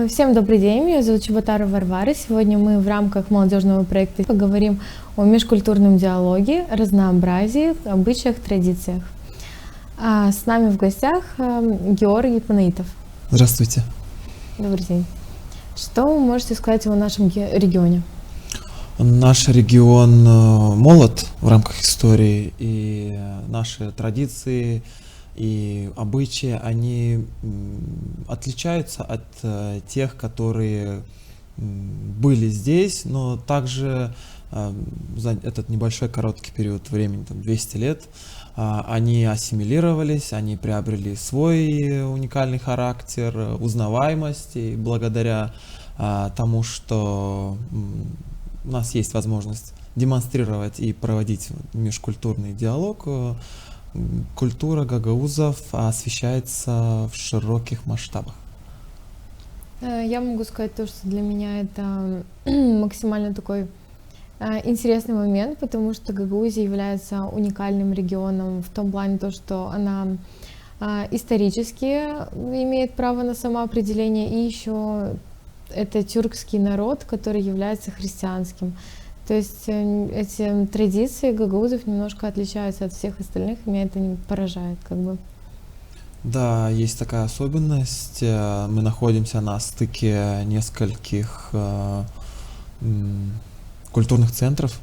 Всем добрый день, меня зовут Чеботарова Варвара. Сегодня мы в рамках молодежного проекта поговорим о межкультурном диалоге, разнообразии, обычаях, традициях. С нами в гостях Георгий Панаитов. Здравствуйте. Добрый день. Что вы можете сказать о нашем регионе? Наш регион молод в рамках истории, и наши традиции и обычаи, они отличаются от тех, которые были здесь, но также за этот небольшой короткий период времени, 200 лет, они ассимилировались, они приобрели свой уникальный характер, узнаваемость, и благодаря тому, что у нас есть возможность демонстрировать и проводить межкультурный диалог, культура гагаузов освещается в широких масштабах. Я могу сказать то, что для меня это максимально такой интересный момент, потому что Гагаузия является уникальным регионом в том плане, то, что она исторически имеет право на самоопределение, и еще это тюркский народ, который является христианским. То есть эти традиции гагаузов немножко отличаются от всех остальных, и меня это не поражает, как бы. Да, есть такая особенность. Мы находимся на стыке нескольких культурных центров.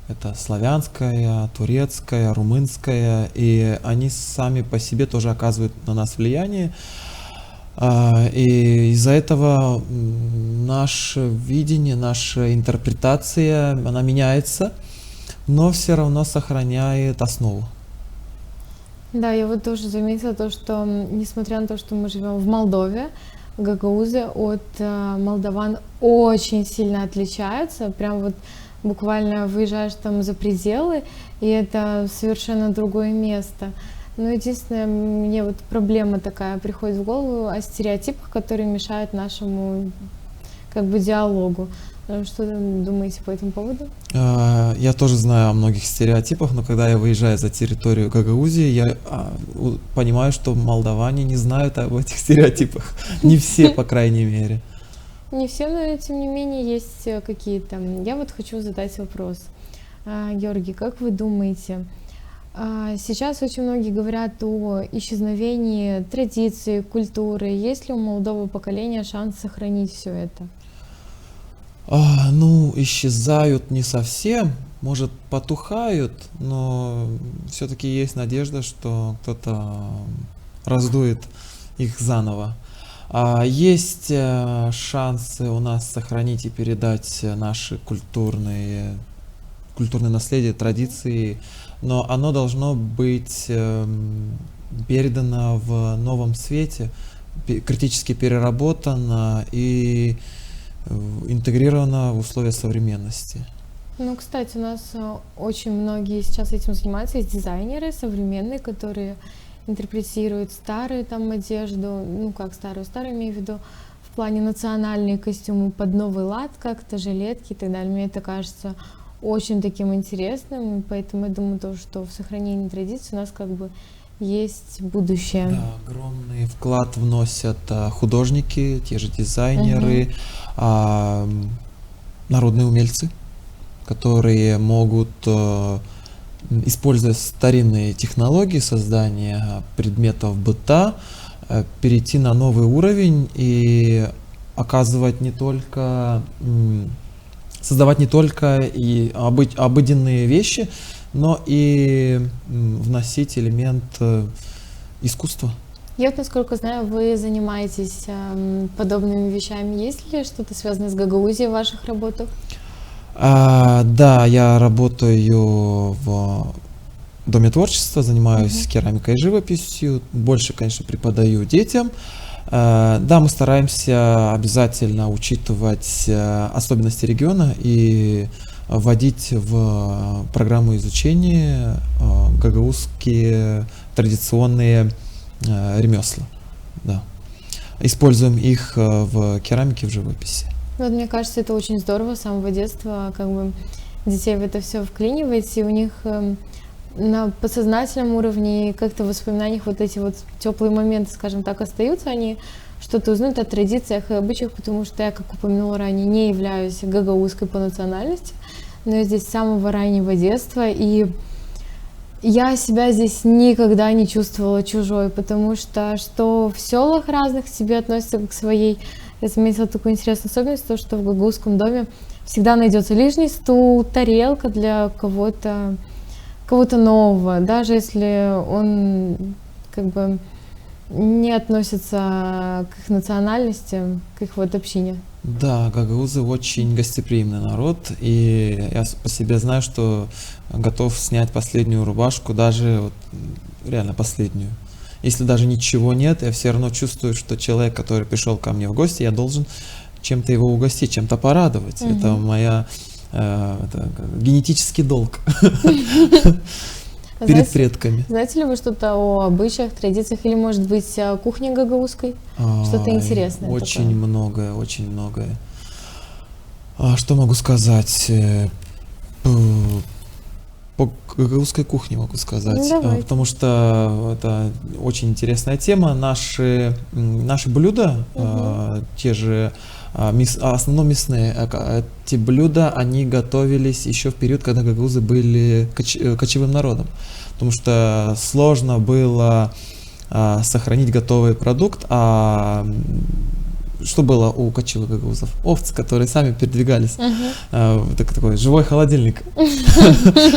Это славянская, турецкая, румынская, и они сами по себе тоже оказывают на нас влияние. И из-за этого наше видение, наша интерпретация, она меняется, но все равно сохраняет основу. Да, я вот тоже заметила то, что несмотря на то, что мы живем в Молдове, гагаузы от молдаван очень сильно отличаются. Прям вот буквально выезжаешь там за пределы, и это совершенно другое место. Но единственное, мне вот проблема такая приходит в голову о стереотипах, которые мешают нашему как бы диалогу. Что вы думаете по этому поводу? Я тоже знаю о многих стереотипах, но когда я выезжаю за территорию Гагаузии, я понимаю, что молдаване не знают об этих стереотипах. Не все, по крайней мере. Не все, но тем не менее есть какие-то. Я вот хочу задать вопрос. Георгий, как вы думаете, сейчас очень многие говорят о исчезновении традиций, культуры. Есть ли у молодого поколения шанс сохранить все это? Ну, исчезают не совсем, может, потухают, но все-таки есть надежда, что кто-то раздует их заново. Есть шансы у нас сохранить и передать наши культурное наследие, традиции, но оно должно быть передано в новом свете, критически переработано и интегрировано в условия современности. Ну, кстати, у нас очень многие сейчас этим занимаются, есть дизайнеры современные, которые интерпретируют старую там одежду, ну как старую имею в виду, в плане национальные костюмы под новый лад, как-то жилетки и так далее. Мне это кажется очень таким интересным, и поэтому я думаю, то, что в сохранении традиций у нас как бы есть будущее. Да, огромный вклад вносят художники, те же дизайнеры, народные умельцы, которые могут, используя старинные технологии создания предметов быта, перейти на новый уровень и оказывать не только создавать не только и обыденные вещи, но и вносить элемент искусства. Я вот, насколько знаю, вы занимаетесь подобными вещами. Есть ли что-то связанное с Гагаузией в ваших работах? Да, я работаю в Доме творчества, занимаюсь керамикой и живописью. Больше, конечно, преподаю детям. Да, мы стараемся обязательно учитывать особенности региона и вводить в программу изучения гагаузские традиционные ремесла. Да. используем их в керамике, в живописи. Вот мне кажется, это очень здорово с самого детства, как бы детей в это все вклинивать, и у них на подсознательном уровне как-то в воспоминаниях вот эти вот теплые моменты, скажем так, остаются, они что-то узнают о традициях и обычаях, потому что я, как упомянула ранее, не являюсь гагаузской по национальности, но я здесь с самого раннего детства, и я себя здесь никогда не чувствовала чужой, потому что в селах разных к себе относятся как к своей. Я заметила такую интересную особенность, то, что в гагаузском доме всегда найдется лишний стул, тарелка для кого-то нового, даже если он как бы не относится к их национальности, к их вот общине. Да, гагаузы очень гостеприимный народ, и я по себе знаю, что готов снять последнюю рубашку, даже вот, реально последнюю. Если даже ничего нет, я все равно чувствую, что человек, который пришел ко мне в гости, я должен чем-то его угостить, чем-то порадовать. Это моя генетический долг перед предками. Знаете ли вы что-то о обычаях, традициях или, может быть, о кухне гагаузской? Что-то интересное Очень такое? многое, очень многое. Что могу сказать? По гагаузской кухне могу сказать, Ну, давайте. потому что это очень интересная тема. Наши блюда, те же основном мясные, эти блюда, они готовились еще в период, когда гагаузы были кочевым народом, потому что сложно было сохранить готовый продукт, что было у кочевых гагаузов? Овцы, которые сами передвигались. Такой живой холодильник.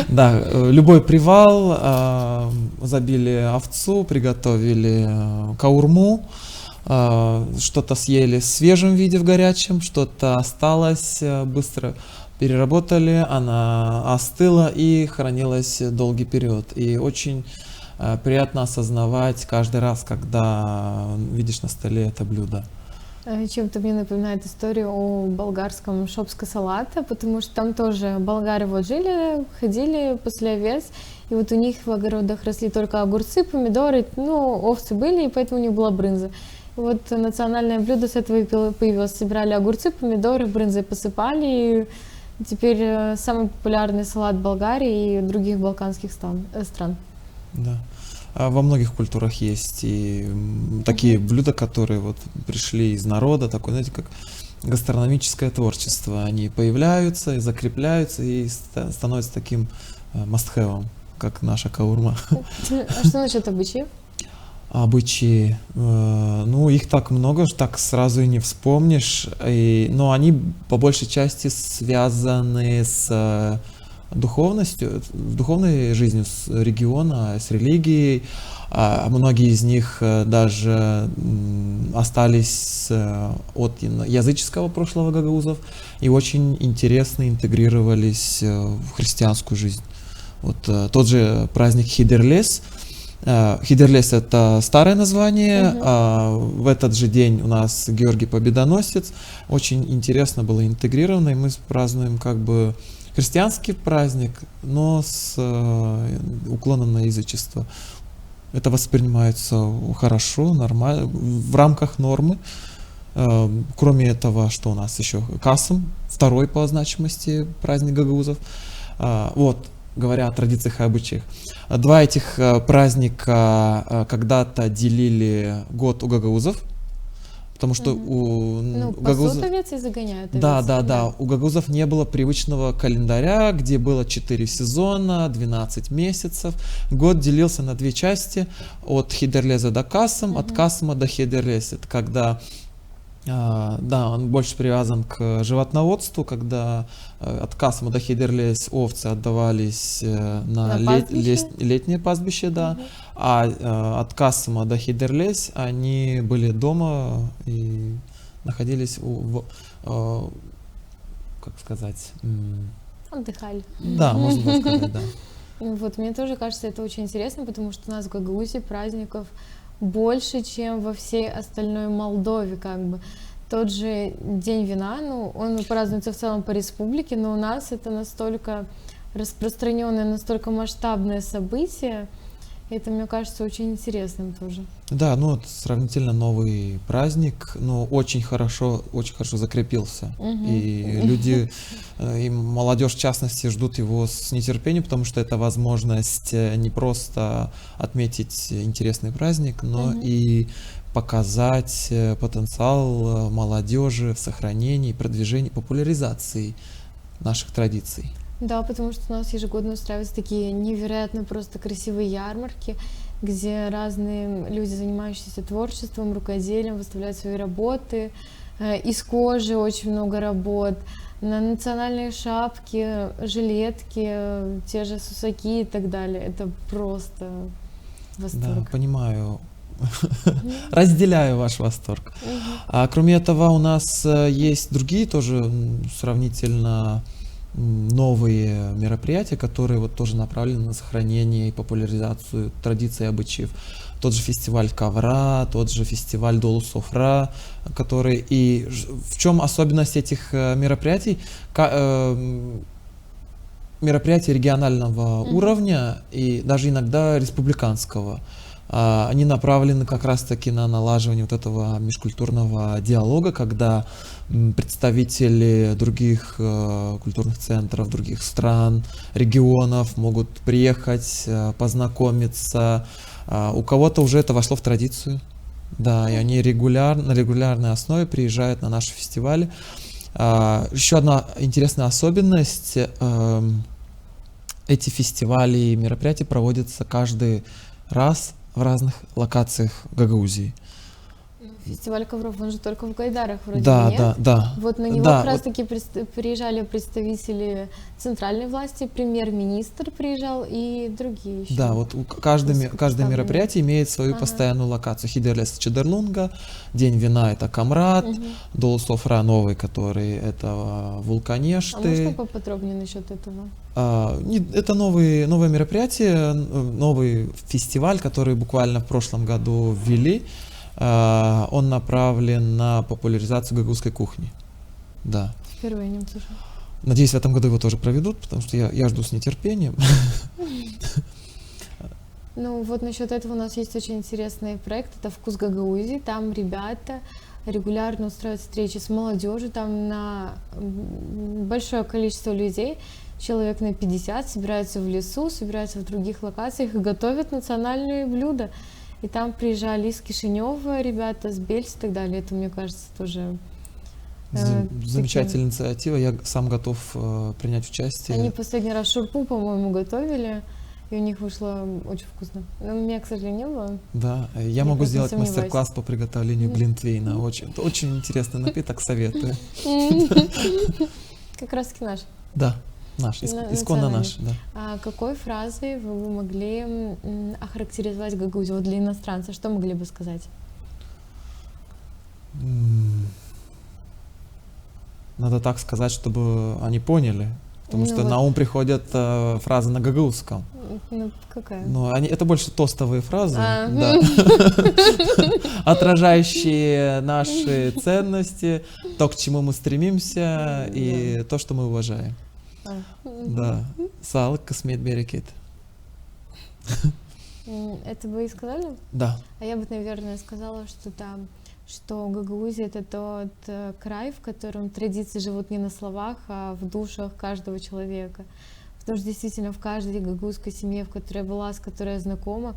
Да, любой привал, забили овцу, приготовили каурму, что-то съели в свежем виде, в горячем, что-то осталось, быстро переработали, она остыла и хранилась долгий период. И очень приятно осознавать каждый раз, когда видишь на столе это блюдо. Чем-то мне напоминает историю о болгарском шопска салата, потому что там тоже болгары вот жили, ходили после овец, и вот у них в огородах росли только огурцы, помидоры, ну, овцы были, и поэтому у них была брынза. И вот национальное блюдо с этого и появилось. Собирали огурцы, помидоры, брынзой посыпали, и теперь самый популярный салат Болгарии и других балканских стран. Да. Во многих культурах есть и такие блюда, которые вот пришли из народа, такое, знаете, как гастрономическое творчество. Они появляются и закрепляются и становятся таким must-have, как наша каурма. А что насчет обычаев? Обычаи, ну, их так много, что так сразу и не вспомнишь, но они по большей части связаны с духовностью, духовной жизнью с региона, с религией. Многие из них даже остались от языческого прошлого гагаузов и очень интересно интегрировались в христианскую жизнь. Вот тот же праздник Хидерлес. Хидерлес — это старое название, в этот же день у нас Георгий Победоносец. Очень интересно было интегрировано, и мы празднуем как бы христианский праздник, но с уклоном на язычество. Это воспринимается хорошо, нормально, в рамках нормы. Кроме этого, что у нас еще? Касым, второй по значимости праздник гагаузов. Вот, говоря о традициях и обычаях. Два этих праздника когда-то делили год у гагаузов, потому что у гагаузов... пасут овец и загоняют овец. Да. У гагаузов не было привычного календаря, где было 4 сезона, 12 месяцев. Год делился на две части: от Хидерлеза до Касым, от Касыма до Хидерлеза. Это когда... Да, он больше привязан к животноводству, когда от Касыма до Хидерлез овцы отдавались на летнее пастбище, да, а от Касыма до Хидерлез они были дома и находились как сказать... Отдыхали. Да, можно так сказать, да. Вот, мне тоже кажется, это очень интересно, потому что у нас в Гагаузе праздников больше, чем во всей остальной Молдове, как бы. Тот же День вина, ну, он празднуется в целом по республике, но у нас это настолько распространенное, настолько масштабное событие. И это, мне кажется, очень интересным тоже. Да, ну это сравнительно новый праздник, но очень хорошо закрепился. И Мгм. люди, и молодежь в частности ждут его с нетерпением, потому что это возможность не просто отметить интересный праздник, но Мгм. и показать потенциал молодежи в сохранении, продвижении, популяризации наших традиций. Да, потому что у нас ежегодно устраиваются такие невероятно просто красивые ярмарки, где разные люди, занимающиеся творчеством, рукоделием, выставляют свои работы. Из кожи очень много работ. На национальные шапки, жилетки, те же сусаки и так далее. Это просто Да, восторг. понимаю, Мгм. разделяю ваш восторг. Мгм. А кроме этого, у нас есть другие тоже сравнительно новые мероприятия, которые вот тоже направлены на сохранение и популяризацию традиций и обычаев. Тот же фестиваль ковра, тот же фестиваль Долу Софра, который и в чем особенность этих мероприятий? Мероприятия регионального Мгм. уровня и даже иногда республиканского. Они направлены как раз-таки на налаживание вот этого межкультурного диалога, когда представители других культурных центров, других стран, регионов могут приехать, познакомиться. У кого-то уже это вошло в традицию, да, и они на регулярной основе приезжают на наши фестивали. Еще одна интересная особенность. Эти фестивали и мероприятия проводятся каждый раз в разных локациях Гагаузии. Фестиваль ковров, он же только в Гайдарах вроде бы, Да, нет? да, да. Вот на него как Да, раз вот, таки приезжали представители центральной власти, премьер-министр приезжал и другие да, еще вот каждое высокопоставленные. мероприятие имеет свою Ага. постоянную локацию. Хидерлес Чедерлунга, День вина это Камрад, Мгм. Долусофра новый, который это А можно Вулканешты. поподробнее насчет этого? Это новое мероприятие, новый фестиваль, который буквально в прошлом году ввели. Он направлен на популяризацию гагаузской кухни. Да. Впервые не слышала. Надеюсь, в этом году его тоже проведут, потому что я жду с нетерпением. Ну вот насчет этого у нас есть очень интересный проект, это «Вкус Гагаузии». Там ребята регулярно устраивают встречи с молодежью, там на большое количество людей, человек на 50, собираются в лесу, собираются в других локациях и готовят национальные блюда. И там приезжали из Кишинева ребята, с Бельс и так далее. Это, мне кажется, тоже таким. Замечательная инициатива. Я сам готов принять Они участие. последний раз шурпу, по-моему, готовили, и у них вышло очень вкусно. Но у меня, к сожалению, не было. Да, я Я могу просто сделать сомневаюсь. мастер-класс по приготовлению глинтвейна. Очень интересный напиток, советую. Как раз таки наш. Да, наш, исконно Национальный. наш, да. А какой фразой вы бы могли охарактеризовать Гагаузию? Вот для иностранца, что могли бы сказать? М, Надо так сказать, чтобы они поняли. Потому Ну что вот. на ум приходят фразы на гагаузском. Ну, какая? Но это больше тостовые фразы, А, да, отражающие наши ценности, то, к чему мы стремимся, и то, что мы уважаем. а. Да. Sağlık, kısmet, bereket. Это вы и сказали? Да. А я бы, наверное, сказала, что Гагаузия — это тот край, в котором традиции живут не на словах, а в душах каждого человека. Потому что действительно в каждой гагаузской семье, в которой я была, с которой я знакома,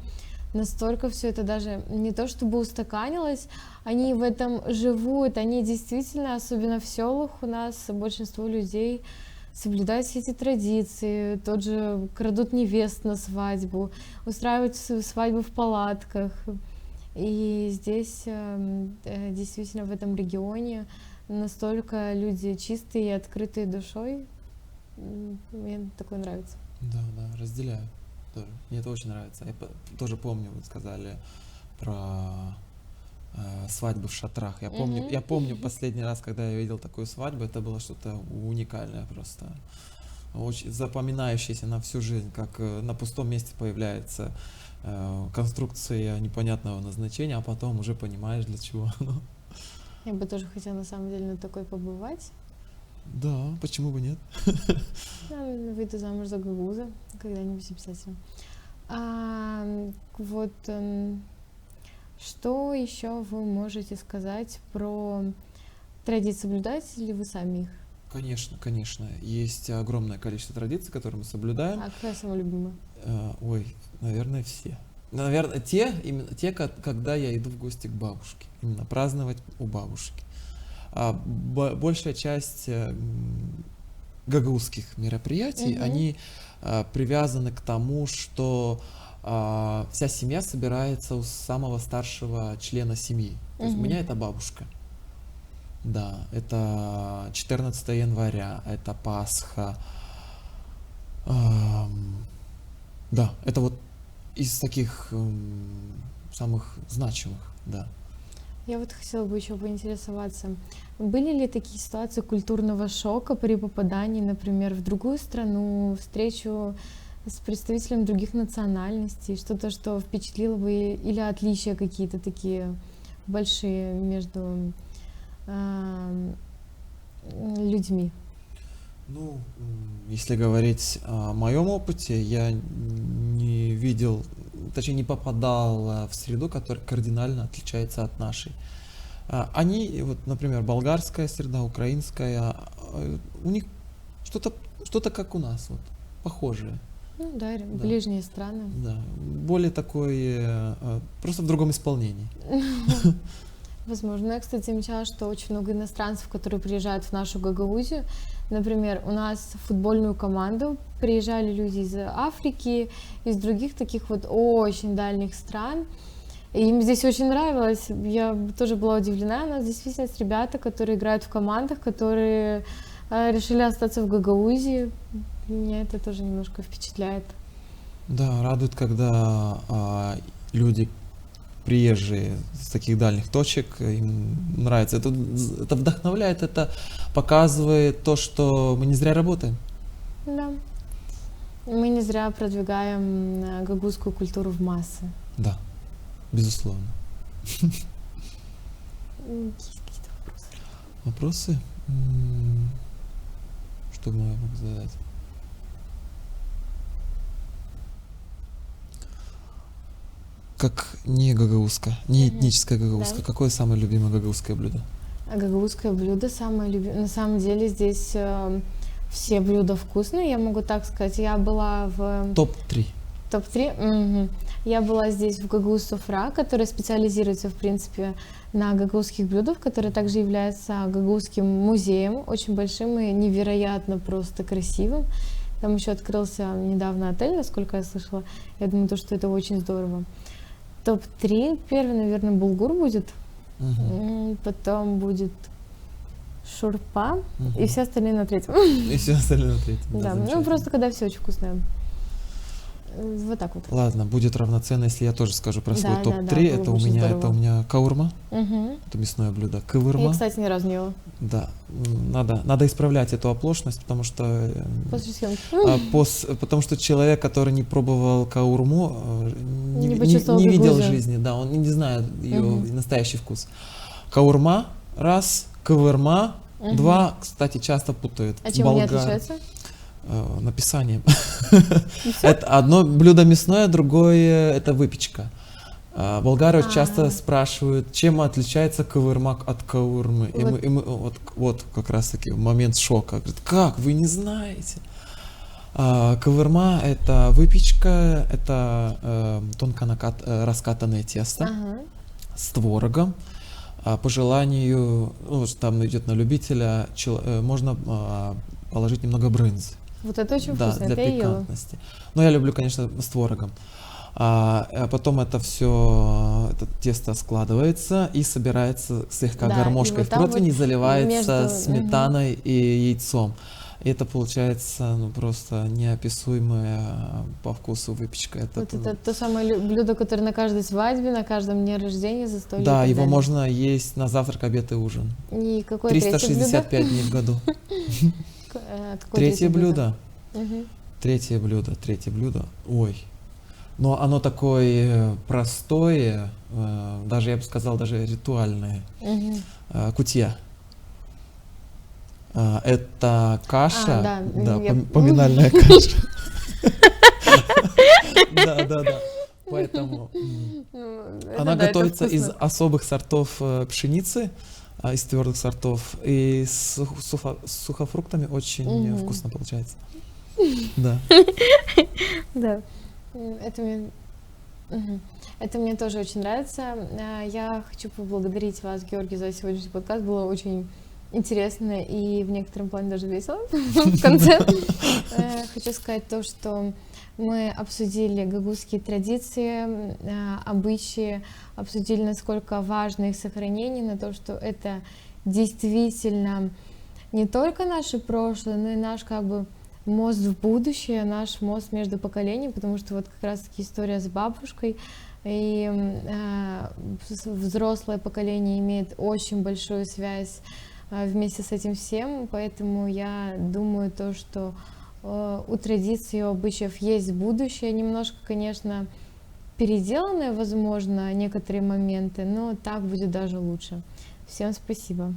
настолько все это даже не то чтобы устаканилось, они в этом живут, они действительно, особенно в селах у нас большинство людей соблюдают все эти традиции, тот же крадут невест на свадьбу, устраивают свадьбу в палатках. И здесь действительно в этом регионе настолько люди чистые и открытые душой. Мне такое нравится. Да, да, разделяю тоже. Мне это очень нравится. Я тоже помню, вы сказали про свадьбы в шатрах. Я помню последний раз, когда я видел такую свадьбу, это было что-то уникальное просто. Очень запоминающееся на всю жизнь, как на пустом месте появляется конструкция непонятного назначения, а потом уже понимаешь, для чего оно. Я бы тоже хотела на самом деле на такой побывать. Да, почему бы нет? Я выйду замуж за гагауза когда-нибудь обязательно. Вот что еще вы можете сказать про традиции? Соблюдаете ли вы сами их? Конечно, конечно. Есть огромное количество традиций, которые мы соблюдаем. А какая самая любимая? Ой, наверное, все. Наверное, именно те, когда я иду в гости к бабушке. Именно праздновать у бабушки. Большая часть гагаузских мероприятий, Мгм. они привязаны к тому, что вся семья собирается у самого старшего члена семьи. То есть у Мгм. меня это бабушка. Да, это 14 января, это Пасха. Да, это вот из таких самых значимых, да. Я вот хотела бы еще поинтересоваться, были ли такие ситуации культурного шока при попадании, например, в другую страну, встречу с представителем других национальностей, что-то, что впечатлило бы, или отличия какие-то такие большие между людьми? Ну, если говорить о моем опыте, я не видел, точнее не попадал в среду, которая кардинально отличается от нашей. Они, вот, например, болгарская среда, украинская, у них что-то как у нас, вот, похожее. Ну да, Да. ближние страны. Да, более такой, просто в другом исполнении. Возможно. Я, кстати, замечала, что очень много иностранцев, которые приезжают в нашу Гагаузию. Например, у нас в футбольную команду приезжали люди из Африки, из других таких вот очень дальних стран. И им здесь очень нравилось. Я тоже была удивлена. У нас действительно есть ребята, которые играют в командах, которые решили остаться в Гагаузии. Меня это тоже немножко впечатляет. Да, радует, когда люди приезжие с таких дальних точек, им нравится. Это вдохновляет, это показывает то, что мы не зря работаем. Да. Мы не зря продвигаем гагаузскую культуру в массы. Да, безусловно. Есть какие-то вопросы? Вопросы? Что бы я мог задать? Как не гагаузская, не Мгм. этническая гагаузская, Да. какое самое любимое гагаузское блюдо? Гагаузское блюдо самое любимое. На самом деле здесь все блюда вкусные, я могу так сказать. Я была в Топ-3. топ-3. Мгм. Я была здесь в Гагауз Софра, которая специализируется, в принципе, на гагаузских блюдах, который также является гагаузским музеем, очень большим и невероятно просто красивым. Там еще открылся недавно отель, насколько я слышала. Я думаю, то, что это очень здорово. Топ-3. Первый, наверное, булгур будет. Потом будет шурпа. И все остальные на третьем. И все остальное на третьем. Да, ну замечательно. просто когда все очень вкусное. Вот так вот. Ладно, будет равноценно, если я тоже скажу про свой Да, топ-3. да, было это бы у очень меня, здорово. это у меня каурма, Мгм. это мясное блюдо. Я, Кывырма. кстати, ни разу не ела. Да, надо исправлять эту оплошность, потому что После съемки. потому что человек, который не пробовал каурму, Не почувствовал не видел Гагаузию. жизни, да, он не знает ее Мгм. настоящий вкус. Каурма раз, кывырма Мгм. два, кстати, часто путают. А чем они Болгар- отличаются? Написанием. И всё? Это одно блюдо мясное, другое это выпечка. Болгары часто А. спрашивают, чем отличается кавырма от каурмы. И Вот. мы вот как раз таки момент шока. Говорят, как, вы не знаете? Кавырма это выпечка, это тонко раскатанное тесто Ага. с творогом. По желанию, ну, там идет на любителя, можно положить немного брынзы. Вот это очень Да, вкусно. для Это я ела. пикантности. Но я люблю, конечно, с творогом. А потом это все, это тесто складывается и собирается слегка Да, и гармошкой вот в там противне, вот заливается между- сметаной и яйцом. И это получается, ну, просто неописуемая по вкусу выпечка. Вот это то самое блюдо, которое на каждой свадьбе, на каждом дне рождения, застолье. и Да, так его далее. можно есть на завтрак, обед и ужин. И какое третье блюдо? 365 дней в году. Какое Третье блюдо. Мгм. Третье блюдо. Ой. Но оно такое простое, даже, я бы сказал, даже ритуальное. Мгм. Кутья. Это каша, да, да, я- поминальная каша. Да. Поэтому Ну, она да, это готовится из вкусно. особых сортов пшеницы, из твердых сортов, и с сухофруктами очень Мгм. вкусно получается. Да. Да. Это мне, мгм. Это мне тоже очень нравится. Я хочу поблагодарить вас, Георгий, за сегодняшний подкаст. Было очень интересно и в некотором плане даже весело в конце. Хочу сказать то, что мы обсудили гагузские традиции, обычаи, обсудили, насколько важно их сохранение, на то, что это действительно не только наше прошлое, но и наш как бы мост в будущее, наш мост между поколениями, потому что вот как раз-таки история с бабушкой и взрослое поколение имеет очень большую связь вместе с этим всем, поэтому я думаю то, что у традиций и у обычаев есть будущее, немножко, конечно, переделанное, возможно, некоторые моменты, но так будет даже лучше. Всем спасибо.